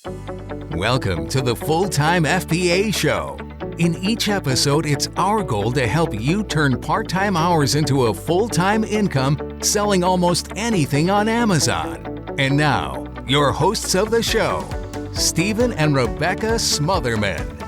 Welcome to the Full-Time FBA Show. In each episode, it's our goal to help you turn part-time hours into a full-time income selling almost anything on Amazon. And now, your hosts of the show, Stephen and Rebecca Smotherman.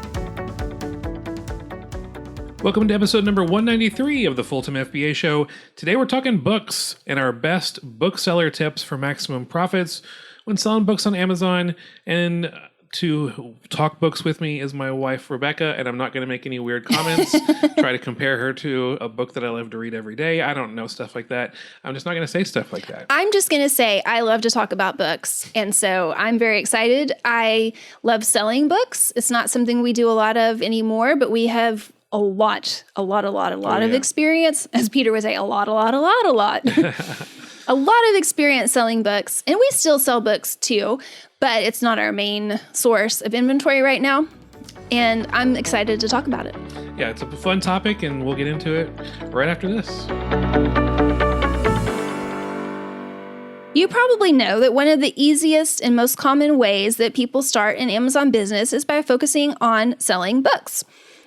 Welcome to episode number 193 of the Full-Time FBA Show. Today we're talking books and our best bookseller tips for maximum profits when selling books on Amazon. And to talk books with me is my wife, Rebecca, and I'm not going to make any weird comments, try to compare her to a book that I love to read every day. I don't know stuff like that. I'm just not going to say stuff like that. I'm just going to say I love to talk about books, and so I'm very excited. I love selling books. It's not something we do a lot of anymore, but we have a lot of experience. As Peter would say, a lot. A lot of experience selling books, and we still sell books too, but it's not our main source of inventory right now, and I'm excited to talk about it. Yeah, it's a fun topic, and we'll get into it right after this. You probably know that one of the easiest and most common ways that people start an Amazon business is by focusing on selling books.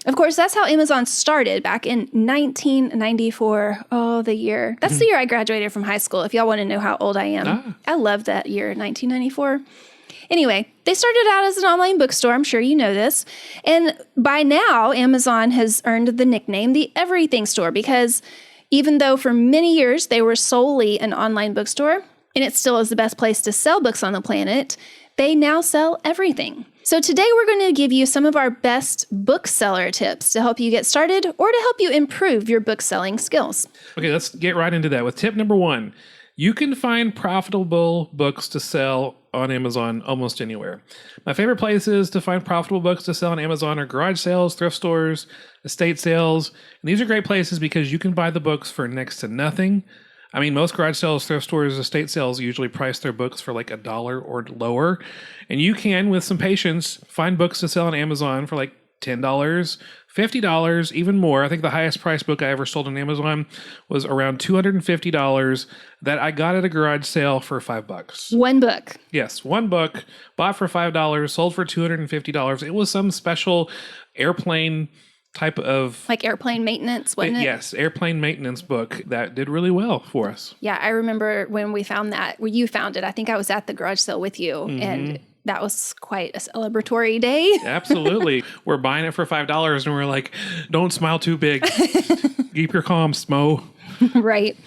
Of course, that's how Amazon started back in 1994. Oh, the year. That's the year I graduated from high school, if y'all want to know how old I am. I love that year, 1994. Anyway, they started out as an online bookstore. I'm sure you know this. And by now, Amazon has earned the nickname the Everything Store because even though for many years they were solely an online bookstore, and it still is the best place to sell books on the planet, they now sell everything. So today we're going to give you some of our best bookseller tips to help you get started or to help you improve your book selling skills. Okay, let's get right into that with tip number 1. You can find profitable books to sell on Amazon almost anywhere. My favorite places to find profitable books to sell on Amazon are garage sales, thrift stores, estate sales. And these are great places because you can buy the books for next to nothing. I mean, most garage sales, thrift stores, estate sales usually price their books for like $1 or lower. And you can, with some patience, find books to sell on Amazon for like $10, $50, even more. I think the highest price book I ever sold on Amazon was around $250 that I got at a garage sale for $5. One book. Yes, one book, bought for $5, sold for $250. It was some special airplane type of... Like airplane maintenance, wasn't it? Yes, airplane maintenance book that did really well for us. Yeah, I remember when we found that, when you found it, I think I was at the garage sale with you, and that was quite a celebratory day. Absolutely. We're buying it for $5, and we're like, don't smile too big. Keep your calm, Smo. Right.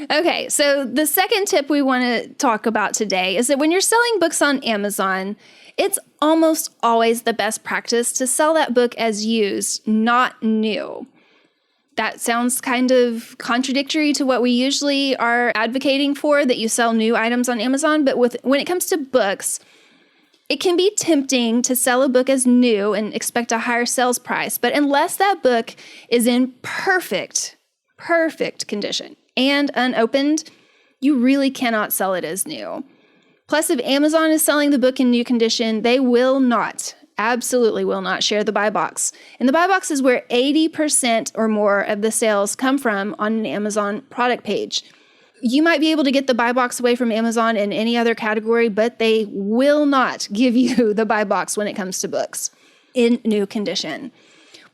Okay, so the second tip we want to talk about today is that when you're selling books on Amazon, it's almost always the best practice to sell that book as used, not new. That sounds kind of contradictory to what we usually are advocating for, that you sell new items on Amazon. But when it comes to books, it can be tempting to sell a book as new and expect a higher sales price. But unless that book is in perfect condition and unopened, you really cannot sell it as new. Plus, if Amazon is selling the book in new condition, they absolutely will not share the buy box. And the buy box is where 80% or more of the sales come from on an Amazon product page. You might be able to get the buy box away from Amazon in any other category, but they will not give you the buy box when it comes to books in new condition.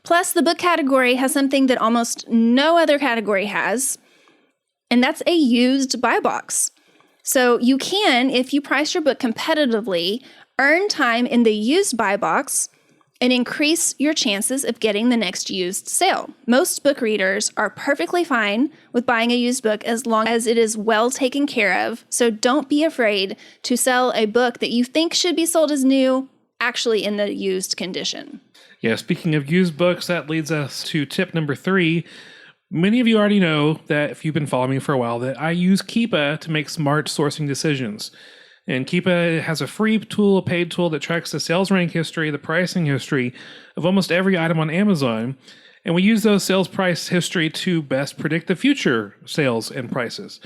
Plus, the book category has something that almost no other category has, and that's a used buy box. So you can, if you price your book competitively, earn time in the used buy box and increase your chances of getting the next used sale. Most book readers are perfectly fine with buying a used book as long as it is well taken care of. So don't be afraid to sell a book that you think should be sold as new, actually in the used condition. Yeah, speaking of used books, that leads us to tip number 3. Many of you already know that if you've been following me for a while that I use Keepa to make smart sourcing decisions. And Keepa has a free tool, a paid tool that tracks the sales rank history, the pricing history of almost every item on Amazon. And we use those sales price history to best predict the future sales and prices.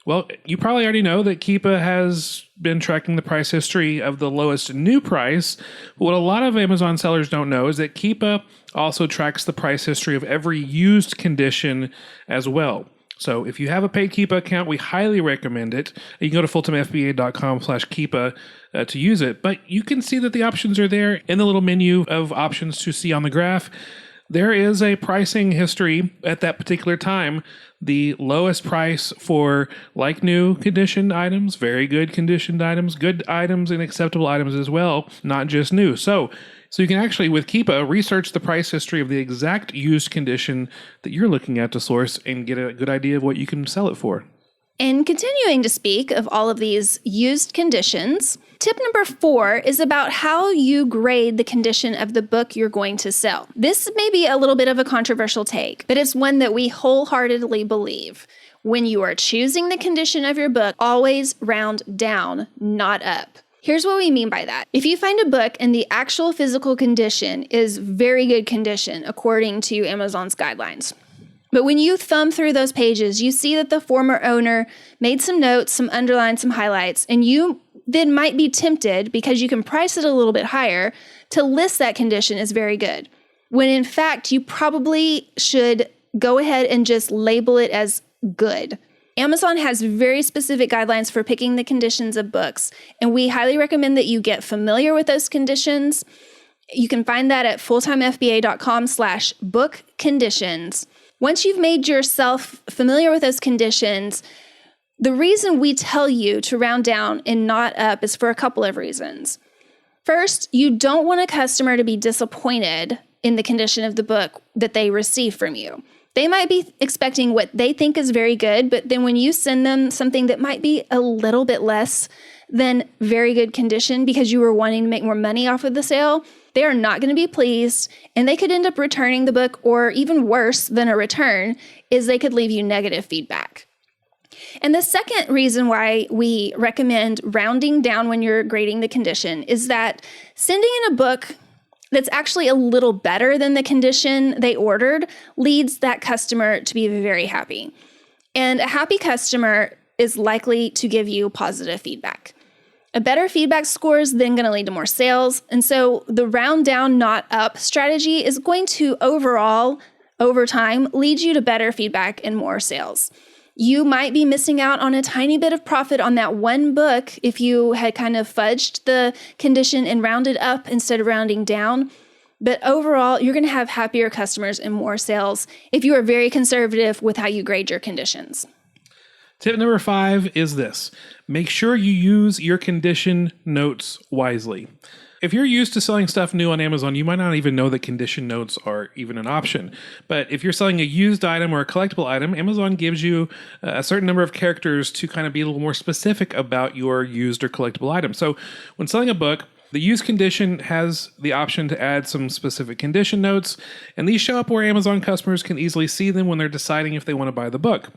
Well, you probably already know that Keepa has been tracking the price history of the lowest new price. But what a lot of Amazon sellers don't know is that Keepa also tracks the price history of every used condition as well. So if you have a paid Keepa account, we highly recommend it. You can go to fulltimefba.com/Keepa to use it, but you can see that the options are there in the little menu of options to see on the graph. There is a pricing history at that particular time. The lowest price for like new conditioned items, very good conditioned items, good items, and acceptable items as well, not just new. So you can actually, with Keepa, research the price history of the exact used condition that you're looking at to source and get a good idea of what you can sell it for. And continuing to speak of all of these used conditions, tip number 4 is about how you grade the condition of the book you're going to sell. This may be a little bit of a controversial take, but it's one that we wholeheartedly believe. When you are choosing the condition of your book, always round down, not up. Here's what we mean by that. If you find a book and the actual physical condition is very good condition according to Amazon's guidelines, but when you thumb through those pages, you see that the former owner made some notes, some underlines, some highlights, and you then might be tempted, because you can price it a little bit higher, to list that condition as very good, when in fact you probably should go ahead and just label it as good. Amazon has very specific guidelines for picking the conditions of books, and we highly recommend that you get familiar with those conditions. You can find that at fulltimefba.com/book conditions. Once you've made yourself familiar with those conditions, the reason we tell you to round down and not up is for a couple of reasons. First, you don't want a customer to be disappointed in the condition of the book that they receive from you. They might be expecting what they think is very good, but then when you send them something that might be a little bit less than very good condition because you were wanting to make more money off of the sale, they are not going to be pleased, and they could end up returning the book, or even worse than a return is they could leave you negative feedback. And the second reason why we recommend rounding down when you're grading the condition is that sending in a book that's actually a little better than the condition they ordered leads that customer to be very happy. And a happy customer is likely to give you positive feedback. A better feedback score is then going to lead to more sales. And so the round down, not up strategy is going to overall, over time, lead you to better feedback and more sales. You might be missing out on a tiny bit of profit on that one book if you had kind of fudged the condition and rounded up instead of rounding down. But overall, you're going to have happier customers and more sales if you are very conservative with how you grade your conditions. Tip number 5 is this. Make sure you use your condition notes wisely. If you're used to selling stuff new on Amazon, you might not even know that condition notes are even an option. But if you're selling a used item or a collectible item, Amazon gives you a certain number of characters to kind of be a little more specific about your used or collectible item. So when selling a book, the used condition has the option to add some specific condition notes, and these show up where Amazon customers can easily see them when they're deciding if they want to buy the book.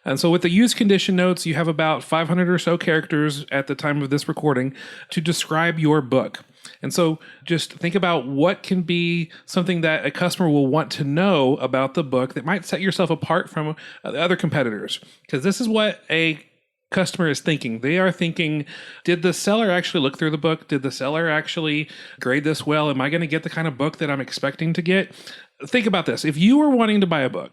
And so with the used condition notes, you have about 500 or so characters at the time of this recording to describe your book. And so just think about what can be something that a customer will want to know about the book that might set yourself apart from the other competitors. Because this is what a customer is thinking. They are thinking, did the seller actually look through the book? Did the seller actually grade this well? Am I going to get the kind of book that I'm expecting to get? Think about this. If you were wanting to buy a book,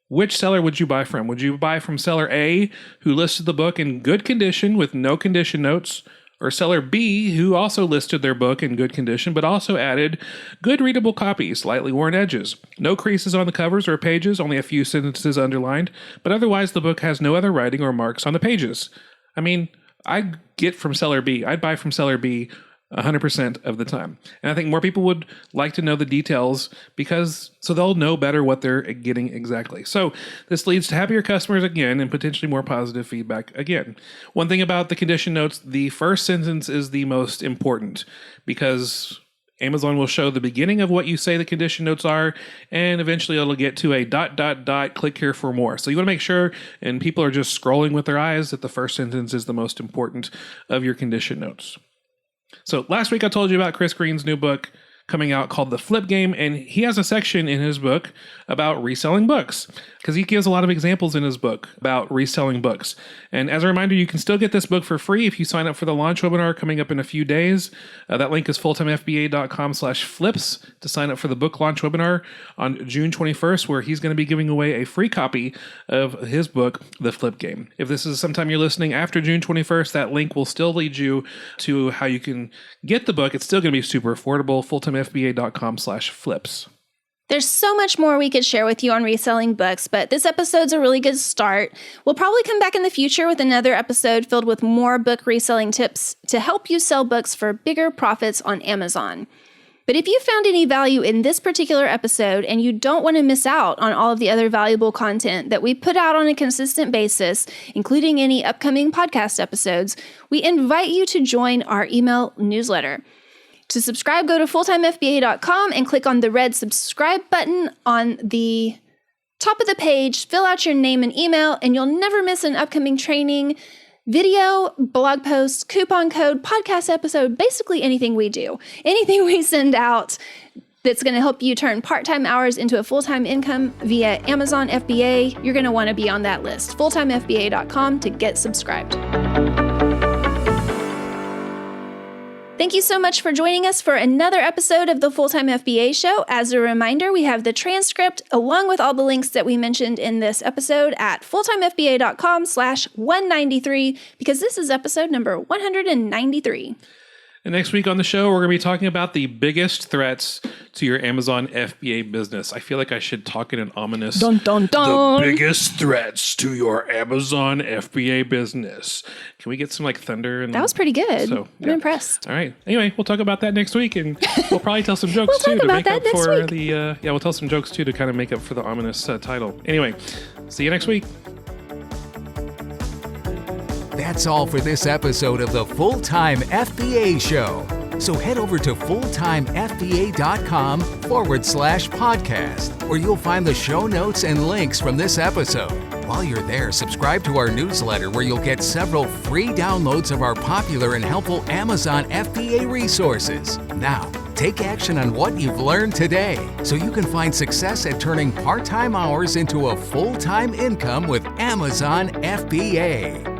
which seller would you buy from? Would you buy from seller A, who listed the book in good condition with no condition notes, or seller B, who also listed their book in good condition, but also added good readable copy, slightly worn edges, no creases on the covers or pages, only a few sentences underlined, but otherwise the book has no other writing or marks on the pages? I mean, I'd get from seller B. I'd buy from seller B 100% of the time. And I think more people would like to know the details so they'll know better what they're getting exactly. So this leads to happier customers again and potentially more positive feedback again. One thing about the condition notes, the first sentence is the most important because Amazon will show the beginning of what you say the condition notes are, and eventually it'll get to a ... click here for more. So you want to make sure, and people are just scrolling with their eyes, that the first sentence is the most important of your condition notes. So last week I told you about Chris Green's new book, coming out called The Flip Game, and he has a section in his book about reselling books because he gives a lot of examples in his book about reselling books. And as a reminder, you can still get this book for free if you sign up for the launch webinar coming up in a few days. That link is fulltimefba.com/flips to sign up for the book launch webinar on June 21st, where he's going to be giving away a free copy of his book, The Flip Game. If this is sometime you're listening after June 21st, that link will still lead you to how you can get the book. It's still going to be super affordable, fulltimefba.com/flips. There's so much more we could share with you on reselling books, but this episode's a really good start. We'll probably come back in the future with another episode filled with more book reselling tips to help you sell books for bigger profits on Amazon. But if you found any value in this particular episode and you don't want to miss out on all of the other valuable content that we put out on a consistent basis, including any upcoming podcast episodes, we invite you to join our email newsletter. To subscribe, go to fulltimefba.com and click on the red subscribe button on the top of the page. Fill out your name and email, and you'll never miss an upcoming training, video, blog post, coupon code, podcast episode, basically anything we do. Anything we send out that's going to help you turn part-time hours into a full-time income via Amazon FBA. You're going to want to be on that list. fulltimefba.com to get subscribed. Thank you so much for joining us for another episode of the Full-Time FBA Show. As a reminder, we have the transcript along with all the links that we mentioned in this episode at fulltimefba.com/193 because this is episode number 193. And next week on the show, we're going to be talking about the biggest threats to your Amazon FBA business. I feel like I should talk in an ominous... Dun, dun, dun. The biggest threats to your Amazon FBA business. Can we get some like thunder? And that was pretty good. So, I'm impressed. All right. Anyway, we'll talk about that next week, and we'll probably tell some jokes too to make up for the... we'll tell some jokes too to kind of make up for the ominous title. Anyway, see you next week. That's all for this episode of the Full-Time FBA Show. So head over to fulltimefba.com/podcast, where you'll find the show notes and links from this episode. While you're there, subscribe to our newsletter where you'll get several free downloads of our popular and helpful Amazon FBA resources. Now, take action on what you've learned today so you can find success at turning part-time hours into a full-time income with Amazon FBA.